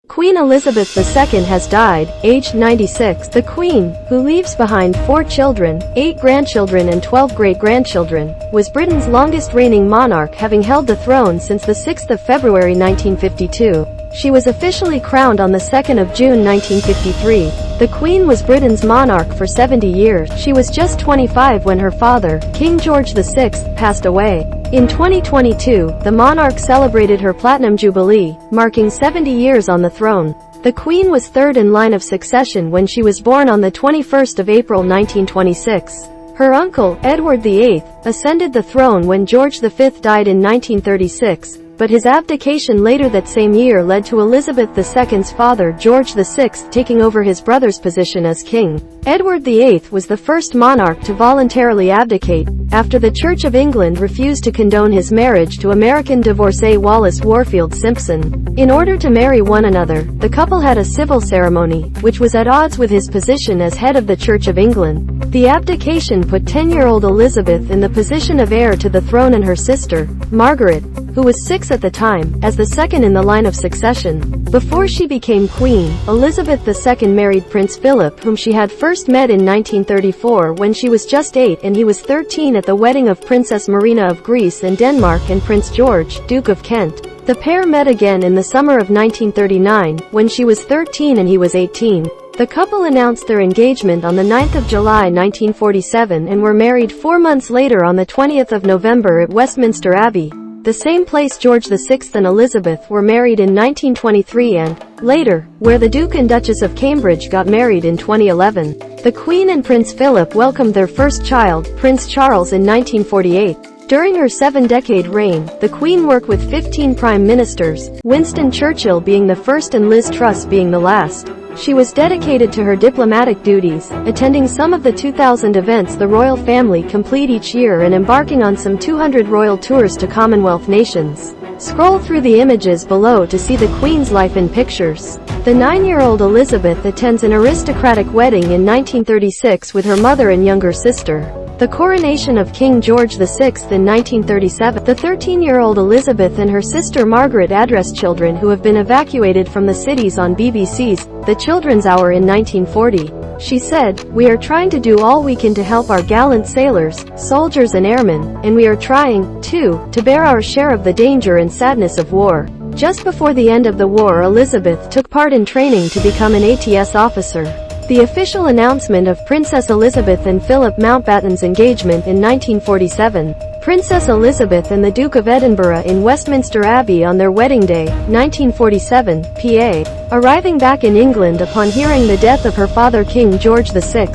Queen Elizabeth II has died, aged 96. The Queen, who leaves behind 4 children, 8 grandchildren and 12 great-grandchildren, was Britain's longest reigning monarch, having held the throne since the 6th of February 1952. She was officially crowned on the 2nd of June 1953. The Queen was Britain's monarch for 70 years. She was just 25 when her father, King George VI, passed away. In 2022, the monarch celebrated her Platinum Jubilee, marking 70 years on the throne. The Queen was third in line of succession when she was born on the 21st of April 1926. Her uncle, Edward VIII, ascended the throne when George V died in 1936, but his abdication later that same year led to Elizabeth II's father George VI taking over his brother's position as king. Edward VIII was the first monarch to voluntarily abdicate, after the Church of England refused to condone his marriage to American divorcee Wallis Warfield Simpson. In order to marry one another, the couple had a civil ceremony, which was at odds with his position as head of the Church of England. The abdication put 10-year-old Elizabeth in the position of heir to the throne and her sister, Margaret, who was 6 at the time, as the second in the line of succession. Before she became queen, Elizabeth II married Prince Phillip, whom she had first met in 1934 when she was just 8 and he was 13 at the wedding of Princess Marina of Greece and Denmark and Prince George, Duke of Kent. The pair met again in the summer of 1939, when she was 13 and he was 18. The couple announced their engagement on the 9th of July 1947 and were married 4 months later on the 20th of November at Westminster Abbey, the same place George VI and Elizabeth were married in 1923 and, later, where the Duke and Duchess of Cambridge got married in 2011. The Queen and Prince Philip welcomed their first child, Prince Charles, in 1948. During her 7-decade reign, the Queen worked with 15 prime ministers, Winston Churchill being the first and Liz Truss being the last. She was dedicated to her diplomatic duties, attending some of the 2,000 events the royal family complete each year and embarking on some 200 royal tours to Commonwealth nations. Scroll through the images below to see the Queen's life in pictures. The 9-year-old Elizabeth attends an aristocratic wedding in 1936 with her mother and younger sister. The coronation of King George VI in 1937. The 13-year-old Elizabeth and her sister Margaret address children who have been evacuated from the cities on BBC's The Children's Hour in 1940. She said, "We are trying to do all we can to help our gallant sailors, soldiers and airmen, and we are trying, too, to bear our share of the danger and sadness of war." Just before the end of the war, Elizabeth took part in training to become an ATS officer. The official announcement of Princess Elizabeth and Philip Mountbatten's engagement in 1947. Princess Elizabeth and the Duke of Edinburgh in Westminster Abbey on their wedding day, 1947, PA. Arriving back in England upon hearing the death of her father King George VI.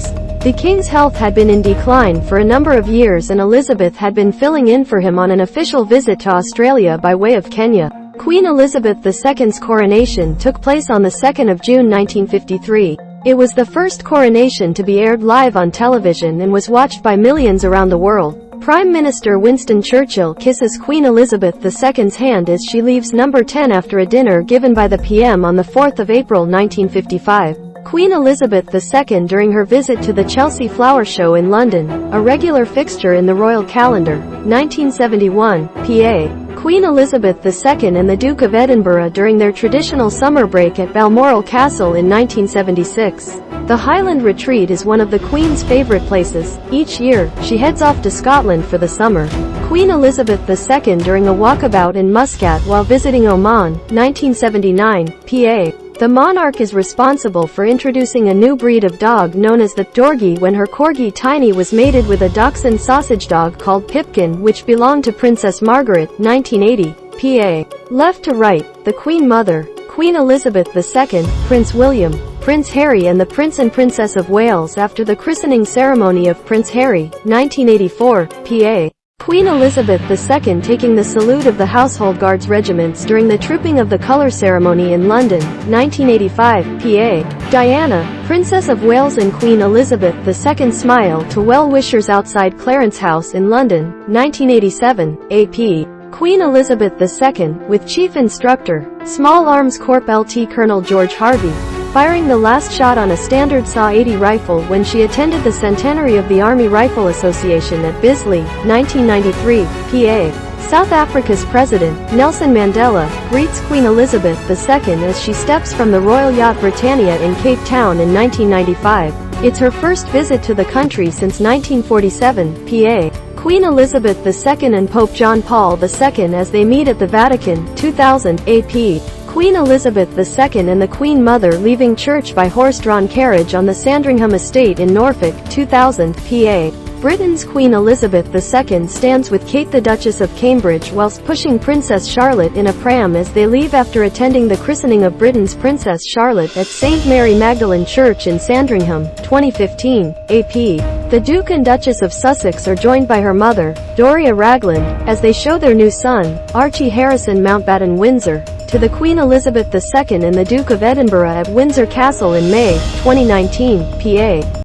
The King's health had been in decline for a number of years and Elizabeth had been filling in for him on an official visit to Australia by way of Kenya. Queen Elizabeth II's coronation took place on the 2nd of June 1953. It was the first coronation to be aired live on television and was watched by millions around the world. Prime Minister Winston Churchill kisses Queen Elizabeth II's hand as she leaves number 10 after a dinner given by the PM on the 4th of April 1955. Queen Elizabeth II during her visit to the Chelsea Flower Show in London, a regular fixture in the royal calendar, 1971, PA. Queen Elizabeth II and the Duke of Edinburgh during their traditional summer break at Balmoral Castle in 1976. The Highland retreat is one of the Queen's favorite places. Each year, she heads off to Scotland for the summer. Queen Elizabeth II during a walkabout in Muscat while visiting Oman, 1979, PA. The monarch is responsible for introducing a new breed of dog known as the Dorgie when her corgi Tiny was mated with a Dachshund sausage dog called Pipkin, which belonged to Princess Margaret, 1980, PA. Left to right, the Queen Mother, Queen Elizabeth II, Prince William, Prince Harry and the Prince and Princess of Wales after the christening ceremony of Prince Harry, 1984, PA. Queen Elizabeth II taking the salute of the Household Guards regiments during the Trooping of the Colour ceremony in London, 1985, PA. Diana, Princess of Wales and Queen Elizabeth II smile to well-wishers outside Clarence House in London, 1987, AP. Queen Elizabeth II, with Chief Instructor, Small Arms Corp LT Colonel George Harvey, firing the last shot on a standard SAW-80 rifle when she attended the centenary of the Army Rifle Association at Bisley, 1993, PA. South Africa's President, Nelson Mandela, greets Queen Elizabeth II as she steps from the royal yacht Britannia in Cape Town in 1995. It's her first visit to the country since 1947, PA. Queen Elizabeth II and Pope John Paul II as they meet at the Vatican, 2000, AP. Queen Elizabeth II and the Queen Mother leaving church by horse-drawn carriage on the Sandringham estate in Norfolk, 2000, PA. Britain's Queen Elizabeth II stands with Kate the Duchess of Cambridge whilst pushing Princess Charlotte in a pram as they leave after attending the christening of Britain's Princess Charlotte at St. Mary Magdalene Church in Sandringham, 2015, AP. The Duke and Duchess of Sussex are joined by her mother, Doria Ragland, as they show their new son, Archie Harrison Mountbatten Windsor, to the Queen Elizabeth II and the Duke of Edinburgh at Windsor Castle in May, 2019, PA.